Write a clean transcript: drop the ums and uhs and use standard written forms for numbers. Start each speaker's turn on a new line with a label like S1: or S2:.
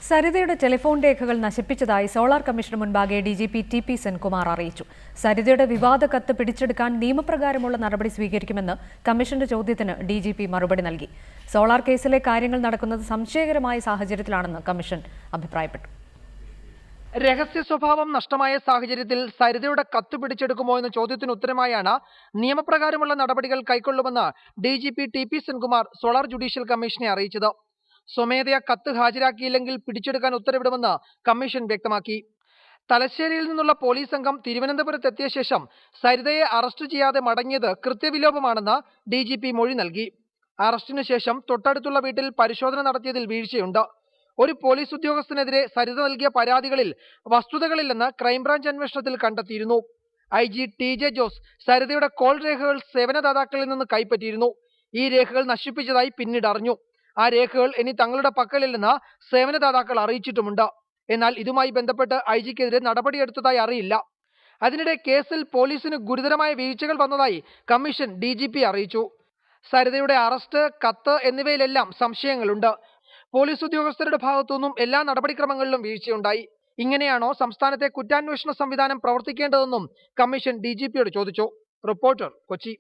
S1: സരിതയുടെ telephone രേഖകൾ നശിപ്പിച്ചതായി solar commission മുൻപാകെ DGP T P. Senkumar അറിയിച്ചു. സരിതയുടെ വിവാദ കത്ത് പിടിച്ചെടുക്കാൻ നിയമപ്രകാരമുള്ള നടപടി സ്വീകരിക്കുമെന്ന് കമ്മീഷന്റെ ചോദ്യത്തിന് ഡിജിപി മറുപടി നൽകി. സോളാർ കേസിലെ കാര്യങ്ങൾ നടക്കുന്നത് സംശയകരമായ സാഹചര്യത്തിലാണെന്ന് കമ്മീഷൻ അഭിപ്രായപ്പെട്ടു.
S2: രഹസ്യ സ്വഭാവം നഷ്ടമായ സാഹചര്യത്തിൽ സരിതയുടെ കത്ത് പിടിച്ചെടുക്കുമോ എന്ന ചോദ്യത്തിന് ഉത്തരമായാണ് നിയമപ്രകാരമുള്ള നടപടികൾ കൈക്കൊള്ളുമെന്ന് DGP T P. Senkumar solar judicial കമ്മീഷനെ അറിയിച്ചത്. സ്വമേധയാ കത്ത് ഹാജരാക്കിയില്ലെങ്കിൽ പിടിച്ചെടുക്കാൻ ഉത്തരവിടുമെന്ന് കമ്മീഷൻ വ്യക്തമാക്കി. തലശ്ശേരിയിൽ നിന്നുള്ള പോലീസ് സംഘം തിരുവനന്തപുരത്തെത്തിയ ശേഷം സരിതയെ അറസ്റ്റ് ചെയ്യാതെ മടങ്ങിയത് കൃത്യവിലോപമാണെന്ന് ഡിജിപി മൊഴി നൽകി. അറസ്റ്റിന് ശേഷം തൊട്ടടുത്തുള്ള വീട്ടിൽ പരിശോധന നടത്തിയതിൽ വീഴ്ചയുണ്ട്. ഒരു പോലീസ് ഉദ്യോഗസ്ഥനെതിരെ സരിത നൽകിയ പരാതികളിൽ വസ്തുതകളില്ലെന്ന് ക്രൈംബ്രാഞ്ച് അന്വേഷണത്തിൽ കണ്ടെത്തിയിരുന്നു. IG T J. ജോസ് സരിതയുടെ കോൾ രേഖകൾ സേവനദാതാക്കളിൽ നിന്ന് കൈപ്പറ്റിയിരുന്നു. ഈ രേഖകൾ നശിപ്പിച്ചതായി പിന്നീട് അറിഞ്ഞു. ആ രേഖകൾ ഇനി തങ്ങളുടെ പക്കലില്ലെന്ന് സേവനദാതാക്കൾ അറിയിച്ചിട്ടുമുണ്ട്. എന്നാൽ ഇതുമായി ബന്ധപ്പെട്ട് IG-ക്കെതിരെ നടപടിയെടുത്തതായി അറിയില്ല. അതിനിടെ കേസിൽ പോലീസിന് ഗുരുതരമായ വീഴ്ചകൾ വന്നതായി കമ്മീഷൻ DGP അറിയിച്ചു. സരിതയുടെ അറസ്റ്റ്, കത്ത് എന്നിവയിലെല്ലാം സംശയങ്ങളുണ്ട്. പോലീസ് ഉദ്യോഗസ്ഥരുടെ ഭാഗത്തുനിന്നും എല്ലാ നടപടിക്രമങ്ങളിലും വീഴ്ചയുണ്ടായി. ഇങ്ങനെയാണോ സംസ്ഥാനത്തെ കുറ്റാന്വേഷണ സംവിധാനം പ്രവർത്തിക്കേണ്ടതെന്നും കമ്മീഷൻ DGPയോട് ചോദിച്ചു. റിപ്പോർട്ടർ, കൊച്ചി.